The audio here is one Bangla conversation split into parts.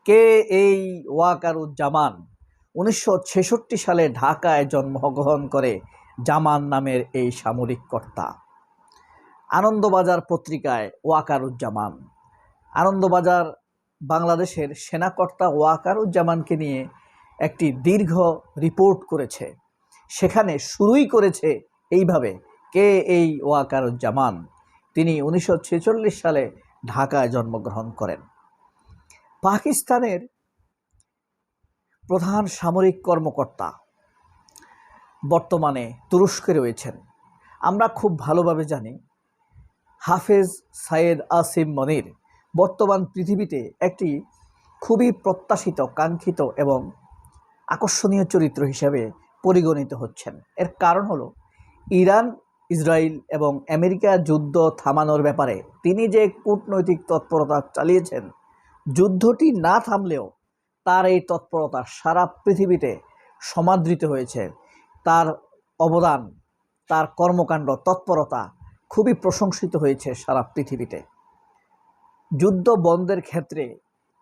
কে এই ওয়াকারুজ্জামান? 1966 সালে ঢাকায় জন্মগ্রহণ করে জামান নামের এই সামরিক কর্তা। আনন্দবাজার পত্রিকায় ওয়াকারুজ্জামান। আনন্দবাজার বাংলাদেশের সেনাকর্তা ওয়াকারুজ্জামানকে নিয়ে একটি দীর্ঘ রিপোর্ট করেছে। সেখানে শুরুই করেছে এইভাবে, কে এই ওয়াকারুজ্জামান? তিনি 1946 সালে ঢাকায় জন্মগ্রহণ করেন। পাকিস্তানের প্রধান সামরিক কর্মকর্তা, বর্তমানে তুরস্কে রয়েছেন। আমরা খুব ভালোভাবে জানি হাফেজ সাইয়েদ আসিম মনির বর্তমান পৃথিবীতে একটি খুবই প্রত্যাশিত, কাঙ্ক্ষিত এবং আকর্ষণীয় চরিত্র হিসেবে পরিগণিত হচ্ছেন। এর কারণ হলো ইরান, ইসরায়েল এবং আমেরিকা যুদ্ধ থামানোর ব্যাপারে তিনি যে কূটনৈতিক তৎপরতা চালিয়েছেন, যুদ্ধটি না থামলেও তার এই তৎপরতা সারা পৃথিবীতে সমাদৃত হয়েছে। তার অবদান, তার কর্মকাণ্ড, তৎপরতা খুবই প্রশংসিত হয়েছে সারা পৃথিবীতে। যুদ্ধ বন্ধের ক্ষেত্রে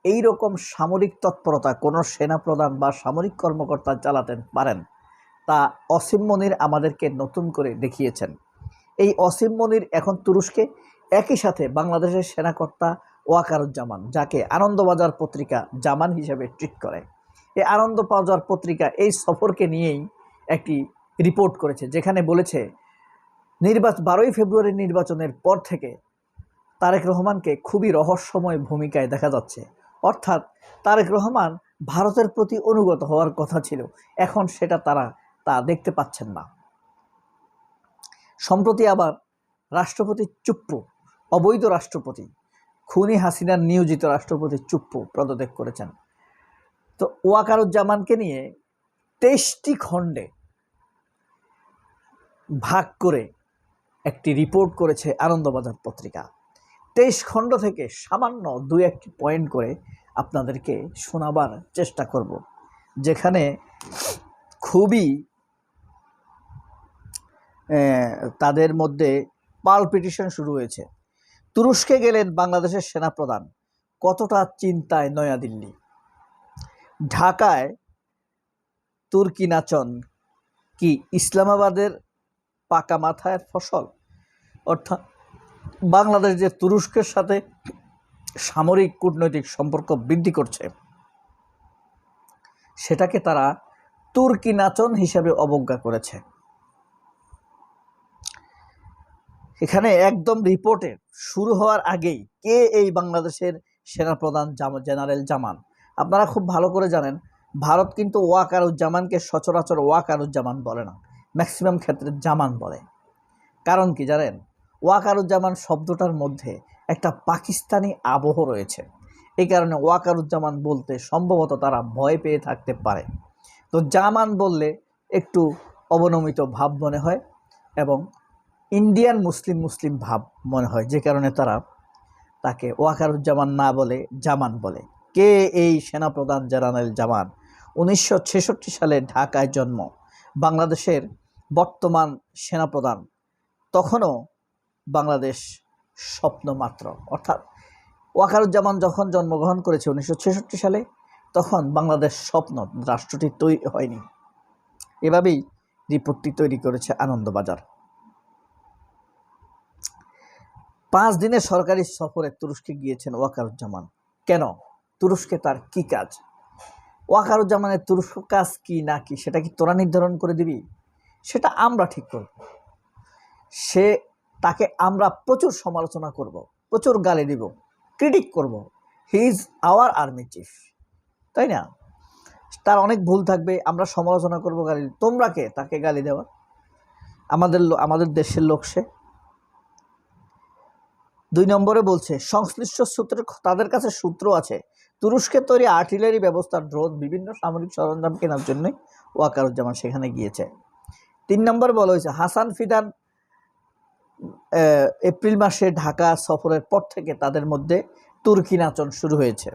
এই রকম সামরিক তৎপরতা কোনো সেনাপ্রধান বা সামরিক কর্মকর্তা চালাতে পারেন, তা অসীম মনির আমাদেরকে নতুন করে দেখিয়েছেন। এই অসীম মনির এখন তুরস্কে, একই সাথে বাংলাদেশের সেনাকর্তা ওয়াকারুজ্জামান, যাকে আনন্দবাজার পত্রিকা জামান হিসেবে ট্রিট করে। এই আনন্দবাজার পত্রিকা এই সফরকে নিয়েই একটি রিপোর্ট করেছে, যেখানে বলেছে 12ই ফেব্রুয়ারি নির্বাচনের পর থেকে তারেক রহমানকে খুবই রহস্যময় ভূমিকায় দেখা যাচ্ছে। অর্থাৎ তারেক রহমান ভারতের প্রতি অনুগত হওয়ার কথা ছিল, এখন সেটা তারা দেখতে পাচ্ছেন না। সম্প্রতি আবার রাষ্ট্রপতি চুপ্পু, অবৈধ রাষ্ট্রপতি, খুনি হাসিনার নিয়োজিত রাষ্ট্রপতি চুপ্পু পদত্যাগ করেছেন। তো ওয়াকারুজ্জামানকে নিয়ে 23টি খণ্ডে ভাগ করে একটি রিপোর্ট করেছে আনন্দবাজার পত্রিকা। 23 খণ্ড থেকে সামান্য 2-1টি পয়েন্ট করে আপনাদেরকে শোনাবার চেষ্টা করব, যেখানে খুবই তাদের মধ্যে পালপিটিশন শুরু হয়েছে। তুরস্কে গেলেন বাংলাদেশের সেনাপ্রধান, কতটা চিন্তায় নয়াদিল্লি। ঢাকায় তুর্কি নাচন কি ইসলামাবাদের পাকা মাথায় ফসল? অর্থাৎ বাংলাদেশ যে তুরস্কের সাথে সামরিক কূটনৈতিক সম্পর্ক বৃদ্ধি করছে, সেটাকে তারা তুর্কি নাচন হিসেবে অবজ্ঞা করেছে। এখানে একদম রিপোর্টে শুরু হওয়ার আগেই কে এই বাংলাদেশের সেনাপ্রধান জেনারেল জামান? আপনারা খুব ভালো করে জানেন, ভারত কিন্তু ওয়াকারুজ্জামানকে সচরাচর ওয়াকারুজ্জামান বলে না, ম্যাক্সিমাম ক্ষেত্রে জামান বলে। কারণ কি জানেন? ওয়াকারুজ্জামান শব্দটার মধ্যে একটা পাকিস্তানি আবহ রয়েছে। এই কারণে ওয়াকারুজ্জামান বলতে সম্ভবত তারা ভয় পেয়ে থাকতে পারে। তো জামান বললে একটু অবনমিত ভাব মনে হয় এবং ইন্ডিয়ান মুসলিম ভাব মনে হয়, যে কারণে তারা তাকে ওয়াকারুজ্জামান না বলে জামান বলে। কে এই সেনাপ্রধান জেনারেল জামান? 1966 সালে ঢাকায় জন্ম, বাংলাদেশের বর্তমান সেনাপ্রধান। তখনও বাংলাদেশ স্বপ্ন মাত্র। অর্থাৎ ওয়াকারুজ্জামান যখন জন্মগ্রহণ করেছে 1966 সালে, তখন বাংলাদেশ স্বপ্ন, রাষ্ট্রটি তৈরি হয়নি। এভাবেই রিপোর্টটি তৈরি করেছে আনন্দবাজার। 5 দিনের সরকারি সফরে তুরস্কে গিয়েছেন ওয়াকারুজ্জামান। কেন? তুরস্কে তার কি কাজ? ওয়াকারুজ্জামানের তুরস্ক কাজ কি না কি সেটা কি তোরা নির্ধারণ করে দিবি? সেটা আমরা ঠিক করব। তাকে আমরা প্রচুর সমালোচনা করব, প্রচুর গালি দিব, ক্রিটিক করব। He is our army chief, তাই না? তার অনেক ভুল থাকবে, আমরা সমালোচনা করব, গালি। তোমরা কে তাকে গালি দেওয়া? আমাদের দেশের লোক সে। 2 নম্বরে বলছে সংশ্লিষ্ট সূত্রে, তাদের কাছে সূত্র আছে তুরস্কের তৈরি আর্টিলারি ব্যবস্থা, ড্রোন, বিভিন্ন সামরিক সরঞ্জাম কেনার জন্য ওয়াকারুজ্জামান সেখানে গিয়েছে। 3 নম্বরে বলা হয়েছে হাসান ফিদান এপ্রিল মাসে ঢাকা সফরের পর থেকে তাদের মধ্যে তুর্কি নাচন শুরু হয়েছে।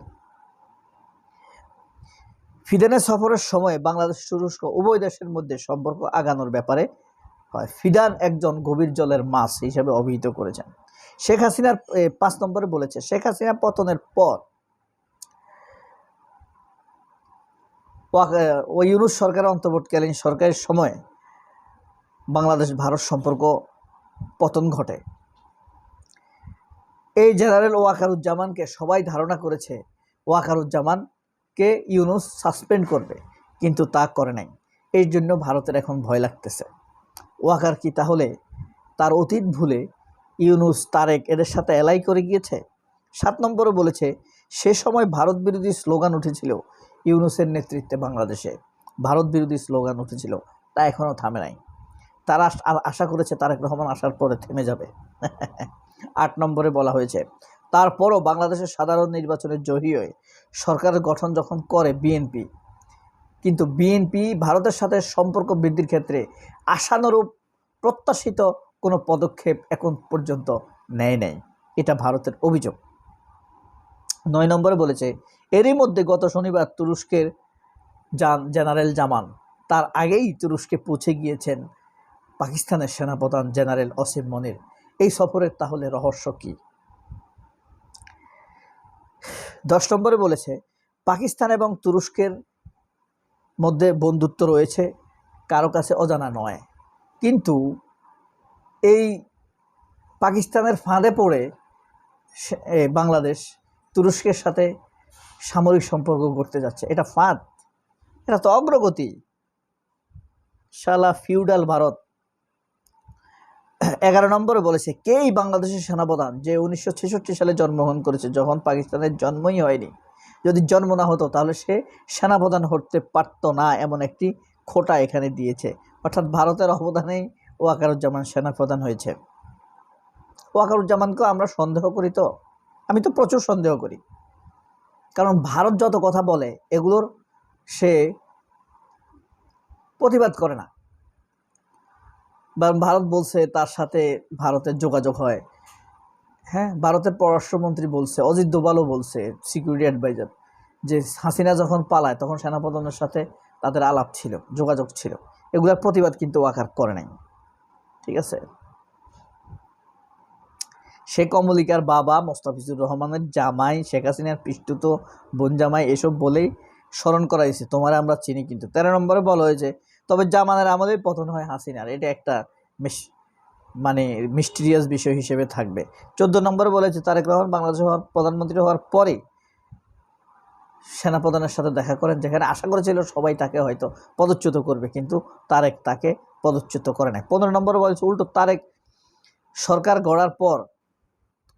ফিদানের সফরের সময় বাংলাদেশ তুরস্ক উভয় দেশের মধ্যে সম্পর্ক আগানোর ব্যাপারে হয়। ফিদান একজন গভীর জলের মাছ হিসেবে অভিহিত করেছেন। শেখ হাসিনার 5 নম্বরে বলেছে শেখ হাসিনা পতনের পর ওই ইউনূস সরকারের অন্তর্বর্তীকালীন সরকারের সময় বাংলাদেশ ভারত সম্পর্ক পতন ঘটে। এই জেনারেল ওয়াকারুজ্জামানকে সবাই ধারণা করেছে ওয়াকারুজ্জামানকে ইউনূস সাসপেন্ড করবে, কিন্তু তা করে নাই। এই জন্য ভারতের এখন ভয় লাগতেছে। ওয়াকার কি তাহলে তার অতীত ভুলে ইউনূস, তারেক এদের সাথে এলাই করে গিয়েছে? 7 নম্বরে বলেছে, সে সময় ভারত বিরোধী স্লোগান উঠেছিল ইউনূসের নেতৃত্বে বাংলাদেশে। ভারত বিরোধী স্লোগান উঠেছিল, তা এখনও থামে নাই। তারা আশা করেছে তারেক রহমান আসার পরে থেমে যাবে। 8 নম্বরে বলা হয়েছে, তারপরও বাংলাদেশের সাধারণ নির্বাচনে জয়ী হয়ে সরকার গঠন যখন করে বিএনপি, কিন্তু বিএনপি ভারতের সাথে সম্পর্ক বৃদ্ধির ক্ষেত্রে আশানুরূপ প্রত্যাশিত কোনো পদক্ষেপ এখন পর্যন্ত নেয় নাই। এটা ভারতের অভিযোগ। 9 নম্বরে বলেছে, এরই মধ্যে গত শনিবার তুরস্কের জেনারেল জামান তার আগেই তুরস্কে পৌঁছে গিয়েছেন পাকিস্তানের সেনাপ্রধান জেনারেল আসিম মনির। এই সফরের তাহলে রহস্য কী? 10 নম্বরে বলেছে, পাকিস্তান এবং তুরস্কের মধ্যে বন্ধুত্ব রয়েছে, কারো কাছে অজানা নয়, কিন্তু এই পাকিস্তানের ফাঁদে পড়ে বাংলাদেশ তুরস্কের সাথে সামরিক সম্পর্ক করতে যাচ্ছে। এটা ফাঁদ, এটা তো অগ্রগতি। শালা ফিউডাল ভারত। 11 নম্বরে বলেছে, কেই বাংলাদেশের সেনাপ্রধান যে 1966 সালে জন্মগ্রহণ করেছে, যখন পাকিস্তানের জন্মই হয়নি। যদি জন্ম না হতো তাহলে সে সেনাপ্রধান হতে পারত না, এমন একটি খোঁটা এখানে দিয়েছে। অর্থাৎ ভারতের অবদানেই ওয়াকারুজ্জামান সেনাপ্রধান হয়েছে। ওয়াকারুজ্জামানকে আমরা সন্দেহ করি, তো আমি তো প্রচুর সন্দেহ করি, কারণ ভারত যত কথা বলে এগুলোর সে প্রতিবাদ করে না। ভারত বলছে তার সাথে ভারতের যোগাযোগ হয়। হ্যাঁ, ভারতের পররাষ্ট্রমন্ত্রী বলছে, অজিত দোভালও বলছে, সিকিউরিটি অ্যাডভাইজার, যে হাসিনা যখন পালায় তখন সেনাপ্রধানের সাথে তাদের আলাপ ছিল, যোগাযোগ ছিল। এগুলোর প্রতিবাদ কিন্তু ওয়াকার করে নাই। ঠিক আছে, শেখ কমলিকার বাবা মোস্তাফিজুর রহমানের জামাই, শেখ হাসিনার পিষ্টুত বোন জামাই, এসব বলেই স্মরণ করাইছে, তোমার আমরা চিনি। কিন্তু 13 নম্বরে বলা হয়েছে, তবে জামানের আমলেই পতন হয় হাসিনার। এটা একটা মিস্টিরিয়াস বিষয় হিসেবে থাকবে। 14 নম্বরে বলেছে, তারেক রহমান বাংলাদেশ প্রধানমন্ত্রী হওয়ার পরে সেনাপ্রধানের সাথে দেখা করেন, যেখানে আশা করেছিল সবাই তাকে হয়তো পদচ্যুত করবে, কিন্তু তারেক তাকে পদচ্যুত করে নাই। 15 নম্বরে বলেছে, উল্টো তারেক সরকার গড়ার পর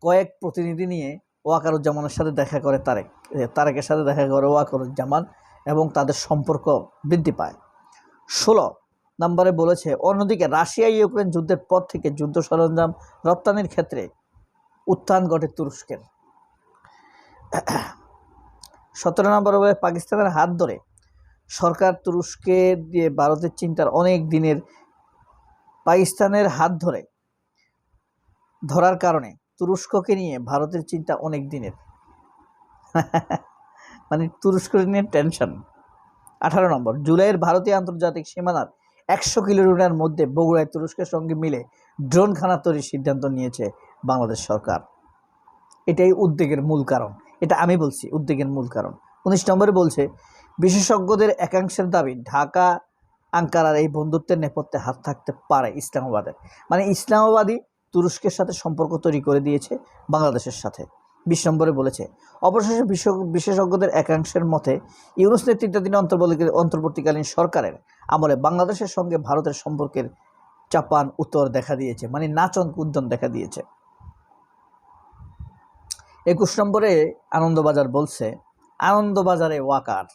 কয়েক প্রতিনিধি নিয়ে ওয়াকারুজ্জামানের সাথে দেখা করে তারেকের সাথে দেখা করে ওয়াকারুজ্জামান, এবং তাদের সম্পর্ক বৃদ্ধি পায়। 16 নম্বরে বলেছে, অন্যদিকে রাশিয়া ইউক্রেন যুদ্ধের পর থেকে যুদ্ধ সরঞ্জাম রপ্তানির ক্ষেত্রে উত্থান ঘটে তুরস্কের। 17 নম্বরে বলে, পাকিস্তানের হাত ধরে সরকার তুরস্কে দিয়ে ভারতের চিন্তার অনেক দিনের, পাকিস্তানের হাত ধরার কারণে তুরস্ককে নিয়ে ভারতের চিন্তা অনেক দিনের। মানে তুরস্ক নিয়ে টেনশন। 18 নম্বর, জুলাইয়ের ভারতীয় আন্তর্জাতিক সীমানার 100 কিলোমিটার মধ্যে বগুড়ায় তুরস্কের সঙ্গে মিলে ড্রোন খানা তৈরির সিদ্ধান্ত নিয়েছে বাংলাদেশ সরকার। এটাই উদ্বেগের মূল কারণ। এটা আমি বলছি, উদ্বেগের মূল কারণ। 19 নম্বরে বলছে, বিশেষজ্ঞদের একাংশের দাবি ঢাকা আঙ্কারার এই বন্ধুত্বের নেপথ্যে হাত থাকতে পারে ইসলামাবাদের। মানে ইসলামাবাদই তুরস্কের সাথে সম্পর্ক তৈরি করে দিয়েছে বাংলাদেশের সাথে। 20 নম্বরে বলেছে, অবশেষে বিশেষজ্ঞদের একাংশের মতে ইউনূস নেতৃত্বাধীন অন্তর্বর্তীকালীন সরকারের আমলে বাংলাদেশের সঙ্গে ভারতের সম্পর্কের চাপান উত্তর দেখা দিয়েছে, মানে নাচন কুদ্দন দেখা দিয়েছে। 21 নম্বরে আনন্দবাজার বলছে, আনন্দবাজারে ওয়াকার,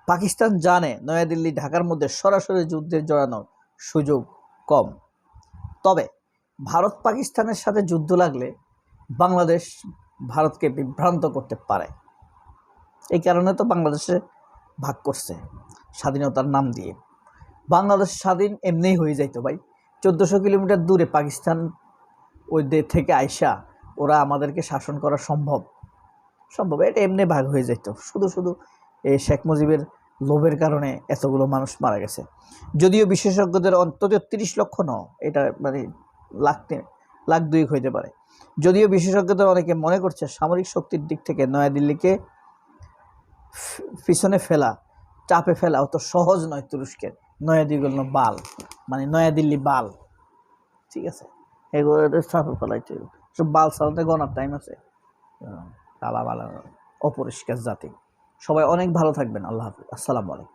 পাকিস্তান জানে নয়াদিল্লি ঢাকার মধ্যে সরাসরি যুদ্ধে জড়ানোর সুযোগ কম, তবে ভারত পাকিস্তানের সাথে যুদ্ধ লাগলে বাংলাদেশ ভারতকে বিভ্রান্ত করতে পারে। এই কারণে তো বাংলাদেশে ভাগ করছে স্বাধীনতার নাম দিয়ে। বাংলাদেশ স্বাধীন এমনিই হয়ে যাইতো ভাই। 1400 কিলোমিটার দূরে পাকিস্তান ওই দেশ থেকে আইসা ওরা আমাদেরকে শাসন করা সম্ভব, এটা এমনি ভাগ হয়ে যেত। শুধু এই শেখ মুজিবের লোভের কারণে এতগুলো মানুষ মারা গেছে। যদিও বিশেষজ্ঞদের অন্তত 30 লক্ষ এটা মানে লাখ 2 হইতে পারে। যদিও বিশেষজ্ঞদের অনেকে মনে করছে সামরিক শক্তির দিক থেকে নয়াদিল্লিকে পিছনে ফেলা চাপে ফেলা অত সহজ নয় তুরস্কের নয়াদিগল বাল, মানে নয়াদিল্লি বাল, ঠিক আছে, এগুলো চাপে ফেলাইতে সব বাল সালাতে গণার টাইম আছে। কালা বালা অপরিষ্কার জাতি। সবাই অনেক ভালো থাকবেন। আল্লাহ হাফিজ। আসসালামু আলাইকুম।